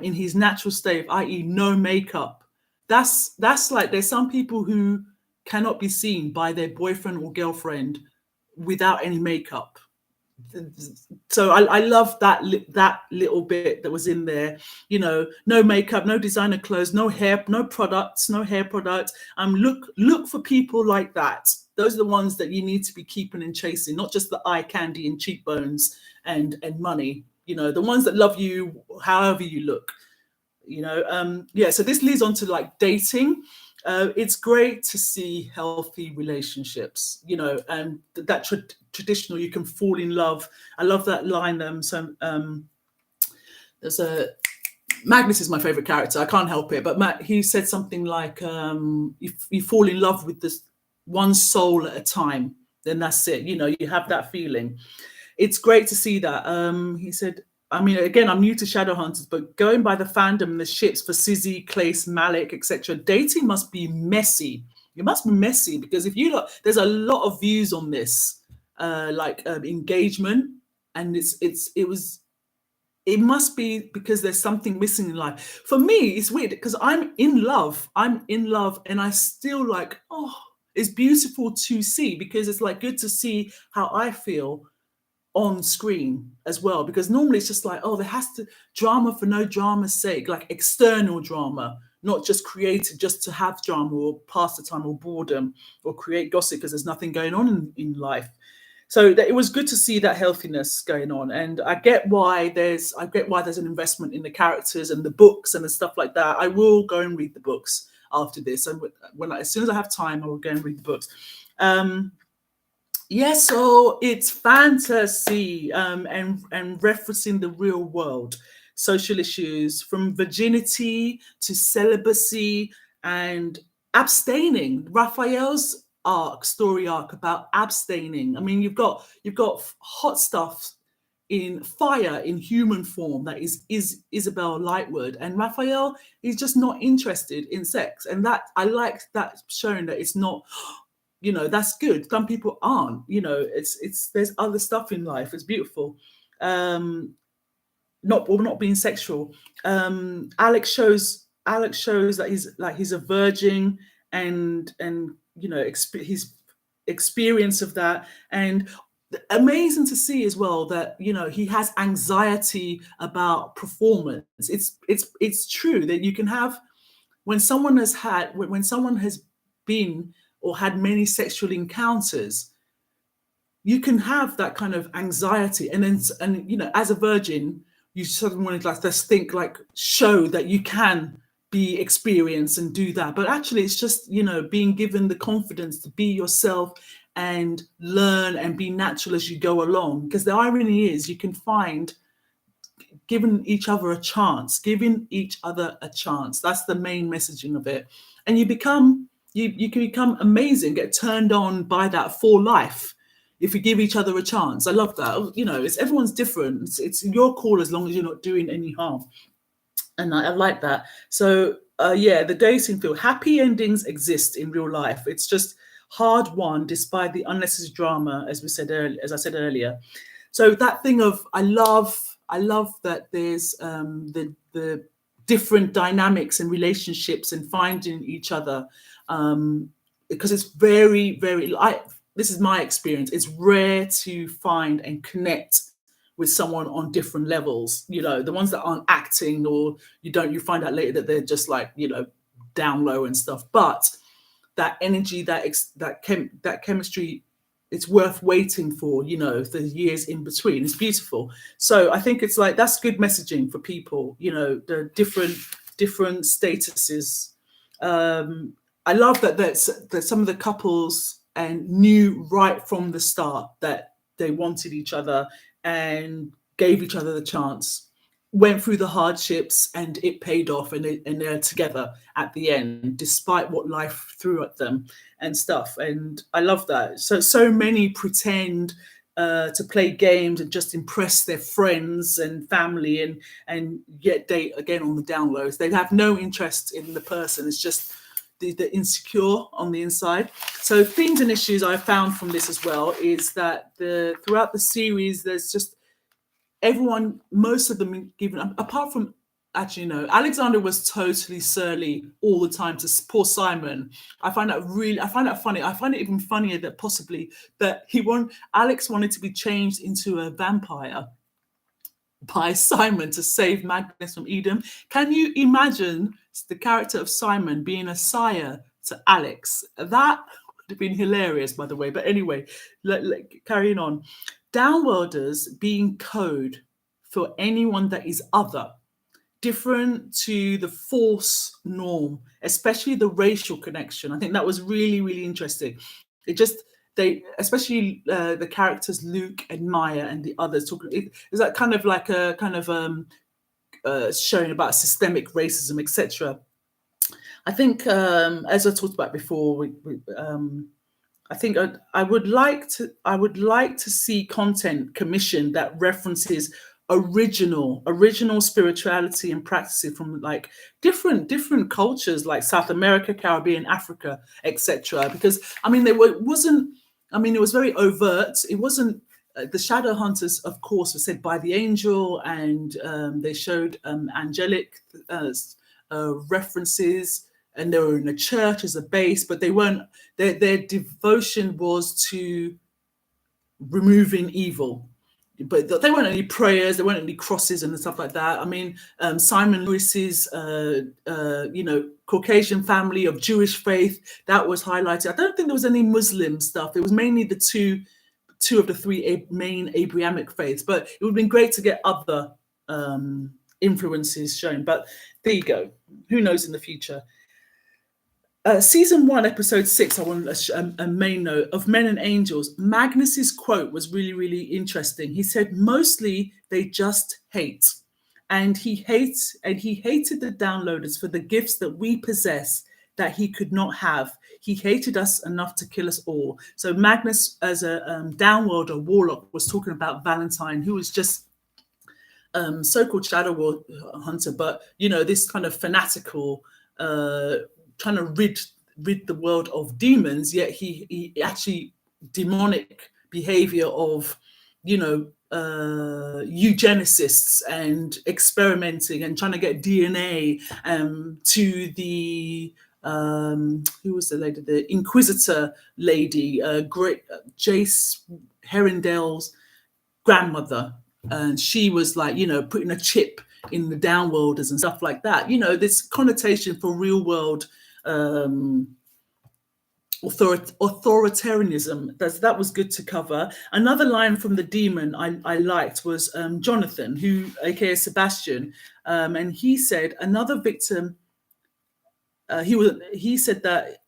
in his natural state, i.e., no makeup. That's like, there's some people who cannot be seen by their boyfriend or girlfriend without any makeup. So I love that little bit that was in there. No makeup, no designer clothes, no hair products. Look for people like that. Those are the ones that you need to be keeping and chasing, not just the eye candy and cheekbones and money. The ones that love you however you look. So this leads on to like dating. It's great to see healthy relationships, and that traditional, you can fall in love. I love that line. There's Magnus is my favorite character. I can't help it. But he said something like, if you fall in love with this one soul at a time, then that's it. You have that feeling. It's great to see that. He said, again, I'm new to Shadowhunters, but going by the fandom and the ships for Sizzy, Clace, Malec, etc., dating must be messy. It must be messy because there's a lot of views on this, engagement, and it must be because there's something missing in life. For me, it's weird because I'm in love, and I still like, it's beautiful to see, because it's like good to see how I feel on screen as well, because normally it's just like, there has to drama for no drama's sake, like external drama, not just created just to have drama or pass the time or boredom or create gossip because there's nothing going on in life. So it was good to see that healthiness going on, and I get why there's an investment in the characters and the books and the stuff like that. I will go and read the books after this, and as soon as I have time, I will go and read the books. Yeah, so it's fantasy and referencing the real world, social issues from virginity to celibacy and abstaining. Raphael's story arc about abstaining. I mean, you've got hot stuff in fire in human form that is Isabelle Lightwood, and Raphael is just not interested in sex, and that I like that showing that it's not, you know, that's good. Some people aren't, you know, it's there's other stuff in life. It's beautiful. Not being sexual. Alec shows that he's a virgin, and you know, his experience of that, and amazing to see as well that, you know, he has anxiety about performance. It's true that you can have, when someone has been or had many sexual encounters, you can have that kind of anxiety, and you know, as a virgin, you suddenly want to, like, just think, like, show that you can be experienced and do that. But actually, it's just, you know, being given the confidence to be yourself and learn and be natural as you go along. Because the irony is, you can find giving each other a chance. That's the main messaging of it. And you can become amazing, get turned on by that for life if you give each other a chance. I love that. You know, everyone's different. It's your call as long as you're not doing any harm. And I like that. So yeah, the dating field, happy endings exist in real life. It's just hard won despite the unnecessary drama, as I said earlier. So that thing of, I love that there's the different dynamics and relationships and finding each other, because it's very, very, this is my experience, it's rare to find and connect with someone on different levels. You know, the ones that aren't acting, or you find out later that they're just, like, you know, down low and stuff. But that energy, that chemistry, it's worth waiting for, you know, the years in between. It's beautiful. So I think it's like, that's good messaging for people, you know, the different statuses. I love that some of the couples and knew right from the start that they wanted each other and gave each other the chance, went through the hardships, and it paid off, and they're together at the end, despite what life threw at them and stuff. And I love that. So many pretend to play games and just impress their friends and family, and yet date again on the down lows. They have no interest in the person. It's just the insecure on the inside. So themes and issues I found from this as well is that throughout the series, there's just everyone, most of them given, apart from, actually, no, Alexander was totally surly all the time to poor Simon. I find that funny. I find it even funnier that possibly that Alex wanted to be changed into a vampire by Simon to save Magnus from Eden. Can you imagine the character of Simon being a sire to Alex? That would have been hilarious, by the way. But anyway, carrying on. Downworlders being code for anyone that is other, different to the false norm, especially the racial connection. I think that was really, really interesting. Especially the characters Luke and Maia and the others talking. Is that kind of like a kind of showing about systemic racism, etc. I think, as I talked about before, I think I would like to see content commissioned that references original spirituality and practices from, like, different cultures, like South America, Caribbean, Africa, etc. Because I mean, it was very overt. It wasn't the Shadowhunters, of course, were said by the angel, and they showed angelic references, and they were in a church as a base, but they weren't. Their devotion was to removing evil, but there weren't any prayers, there weren't any crosses and stuff like that. I mean, Simon Lewis's, Caucasian family of Jewish faith, that was highlighted. I don't think there was any Muslim stuff. It was mainly the two two of the three main Abrahamic faiths, but it would have been great to get other influences shown. But there you go. Who knows in the future? Season 1, episode 6, I want a main note of Men and Angels. Magnus's quote was really, really interesting. He said, mostly they just hate. And he hated the downloaders for the gifts that we possess that he could not have. He hated us enough to kill us all. So Magnus, as a downworlder warlock, was talking about Valentine, who was just so-called shadow hunter, but this kind of fanatical, trying to rid the world of demons. Yet he actually demonic behavior of eugenicists and experimenting and trying to get DNA to the who was the lady, the Inquisitor lady, great Jace Herondale's grandmother, and she was like putting a chip in the downworlders and stuff like that. This connotation for real world authoritarianism. That was good to cover. Another line from the demon I liked was Jonathan, who, aka Sebastian, and he said another victim. He said that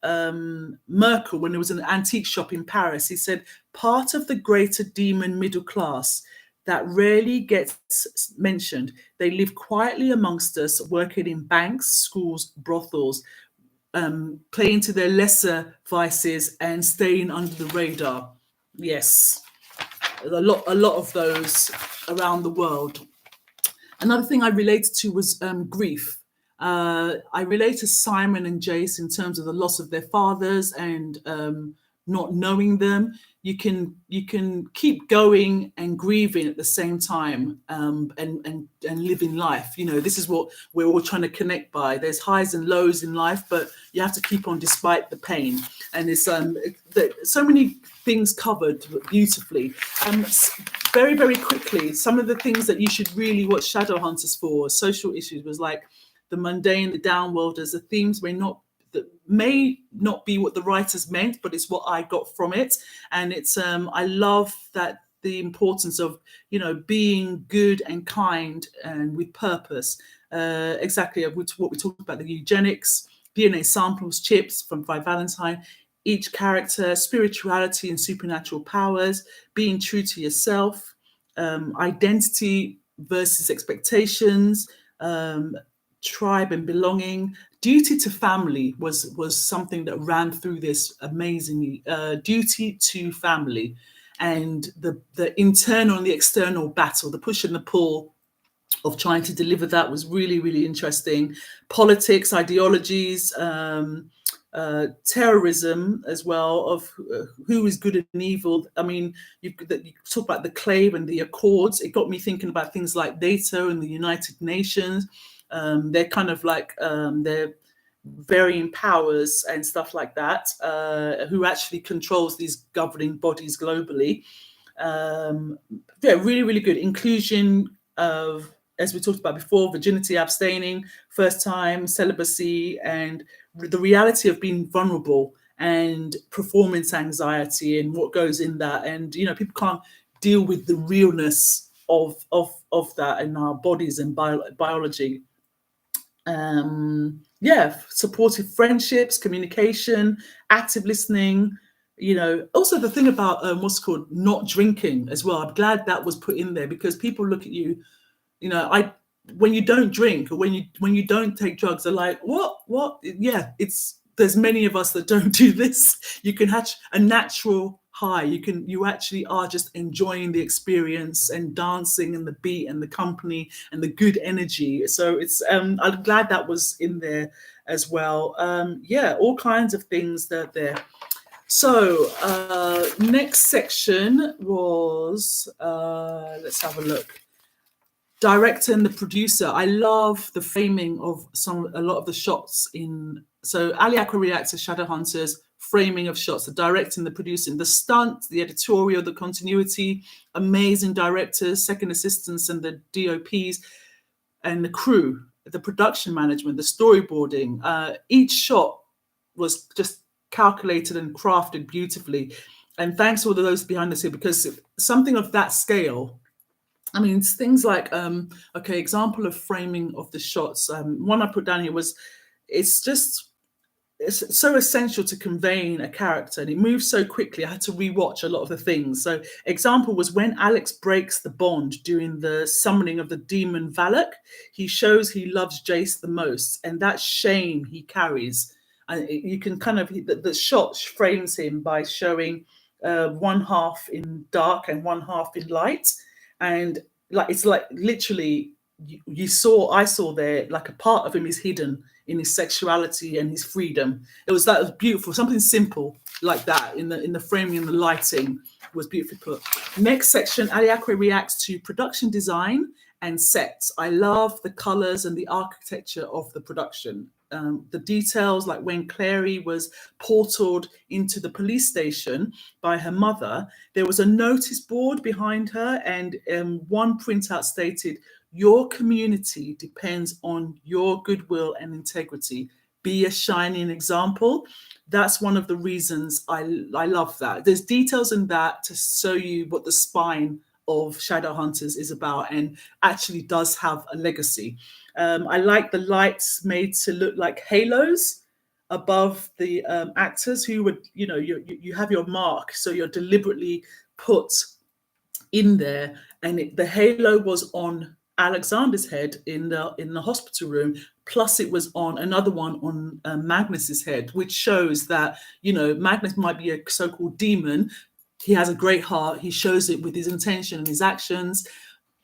Merkel, when there was an antique shop in Paris, he said part of the greater demon middle class that rarely gets mentioned. They live quietly amongst us, working in banks, schools, brothels, playing to their lesser vices and staying under the radar. Yes, a lot of those around the world. Another thing I related to was grief. I relate to Simon and Jace in terms of the loss of their fathers and not knowing them. You can keep going and grieving at the same time, and living life. This is what we're all trying to connect by. There's highs and lows in life, but you have to keep on despite the pain. And it's so many things covered beautifully. Very, very quickly, some of the things that you should really watch Shadowhunters for, social issues, was like the mundane, the downworlders. The themes may not be what the writers meant, but it's what I got from it. And it's I love that the importance of being good and kind and with purpose. Exactly what we talked about, the eugenics, DNA samples, chips from Valentine, each character, spirituality and supernatural powers, being true to yourself, identity versus expectations, tribe and belonging. Duty to family was something that ran through this amazingly. Duty to family, and the internal and the external battle, the push and the pull of trying to deliver that was really, really interesting. Politics, ideologies, terrorism as well, of who is good and evil. I mean, you talk about the clave and the accords. It got me thinking about things like NATO and the United Nations. They're kind of like they're varying powers and stuff like that, who actually controls these governing bodies globally. Yeah, really, really good. Inclusion of, as we talked about before, virginity, abstaining, first time, celibacy, and the reality of being vulnerable and performance anxiety and what goes in that. And, people can't deal with the realness of that in our bodies and biology. Supportive friendships, communication, active listening. Also the thing about what's called not drinking as well. I'm glad that was put in there, because people look at you, when you don't drink or when you don't take drugs, they're like, what? Yeah, there's many of us that don't do this. You can have a natural high. You actually are just enjoying the experience and dancing and the beat and the company and the good energy. So it's I'm glad that was in there as well. All kinds of things that are there. So next section was let's have a look. Director and the producer. I love the framing of a lot of the shots in. So ALEAKWE reacts to Shadowhunters, framing of shots, the directing, the producing, the stunt, the editorial, the continuity, amazing directors, second assistants and the DOPs, and the crew, the production management, the storyboarding. Each shot was just calculated and crafted beautifully. And thanks to all of those behind the scene, because something of that scale, I mean, it's things like, okay, example of framing of the shots. One I put down here was, it's so essential to conveying a character, and it moves so quickly. I had to rewatch a lot of the things. So example was when Alex breaks the bond during the summoning of the demon Malec, he shows he loves Jace the most, and that shame he carries. And you can kind of, the shot frames him by showing one half in dark and one half in light. And like, it's like literally I saw there, like a part of him is hidden in his sexuality and his freedom. That was beautiful. Something simple like that in the framing and the lighting was beautifully put. Next section, ALEAKWE reacts to production design and sets. I love the colors and the architecture of the production. The details, like when Clary was portaled into the police station by her mother, there was a notice board behind her, and one printout stated, "Your community depends on your goodwill and integrity. Be a shining example." That's one of the reasons I love that. There's details in that to show you what the spine of Shadowhunters is about, and actually does have a legacy. I like the lights made to look like halos above the actors who would, you have your mark, so you're deliberately put in there, and the halo was on Alexander's head in the hospital room, plus it was on another one on Magnus's head, which shows that Magnus might be a so-called demon. He has a great heart. He shows it with his intention and his actions.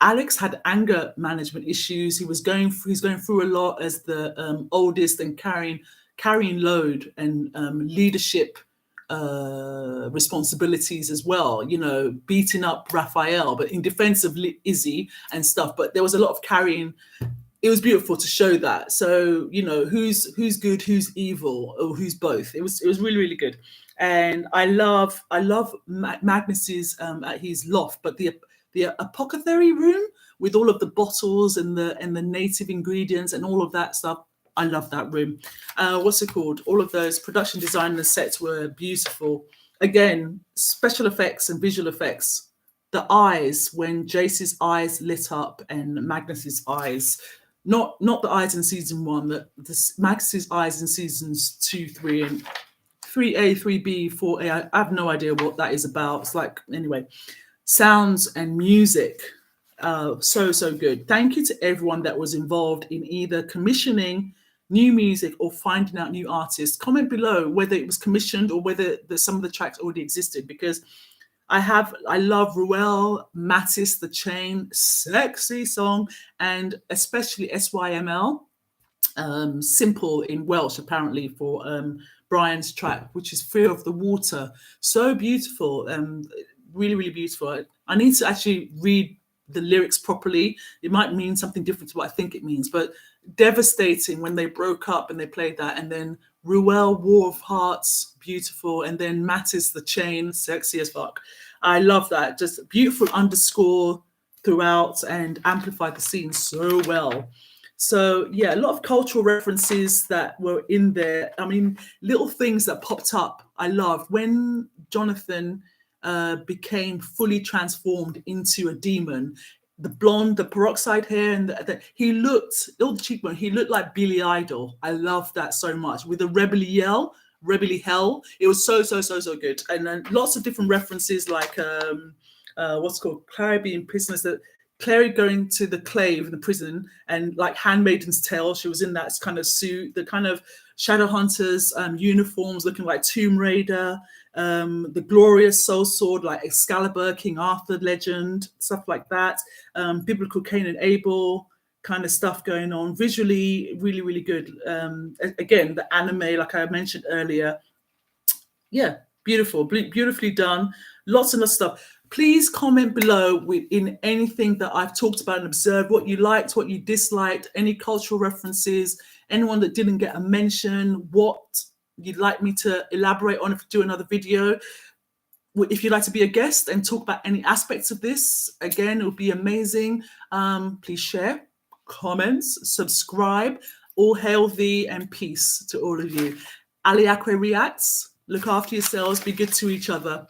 Alex had anger management issues. He's going through a lot as the oldest, and carrying load and leadership responsibilities as well, beating up Raphael, but in defense of Izzy and stuff. But there was a lot of carrying. It was beautiful to show that. So, who's good, who's evil, or who's both. It was really, really good. And I love Magnus's at his loft, but the apothecary room with all of the bottles and the native ingredients and all of that stuff. I love that room. What's it called? All of those production design and the sets were beautiful. Again, special effects and visual effects. The eyes, when Jace's eyes lit up and Magnus's eyes, not the eyes in season 1, Magnus's eyes in seasons 2, 3, and 3A, 3B, 4A. I have no idea what that is about. It's like, anyway, sounds and music. So good. Thank you to everyone that was involved in either commissioning new music or finding out new artists. Comment below whether it was commissioned or whether some of the tracks already existed, because I love Ruel, Mattis, The Chain, sexy song, and especially SYML, simple in Welsh apparently, for Brian's track, which is Fear of the Water. So beautiful, really, really beautiful. I need to actually read the lyrics properly. It might mean something different to what I think it means, but devastating when they broke up and they played that. And then Ruel, War of Hearts, beautiful. And then Mattis, The Chain, sexy as fuck. I love that. Just beautiful underscore throughout and amplified the scene so well. So yeah, a lot of cultural references that were in there. I mean, little things that popped up. I loved when Jonathan became fully transformed into a demon. The blonde, the peroxide hair, and he looked, all the cheekbone, he looked like Billy Idol. I love that so much. With the rebelly hell. It was so good. And then lots of different references, like what's called Clary being prisoners, that Clary going to the clave in the prison, and like Handmaiden's Tale, she was in that kind of suit, the kind of Shadowhunters uniforms looking like Tomb Raider, the glorious soul sword like Excalibur, King Arthur legend, stuff like that, biblical Cain and Abel kind of stuff going on. Visually, really, really good. Again, the anime, like I mentioned earlier, yeah, beautifully done. Lots and lots of stuff. Please comment below in anything that I've talked about and observed, what you liked, what you disliked, any cultural references, anyone that didn't get a mention, what you'd like me to elaborate on if I do another video. If you'd like to be a guest and talk about any aspects of this, again, it would be amazing. Please share, comments, subscribe. All hail thee and peace to all of you. ALEAKWE reacts. Look after yourselves. Be good to each other.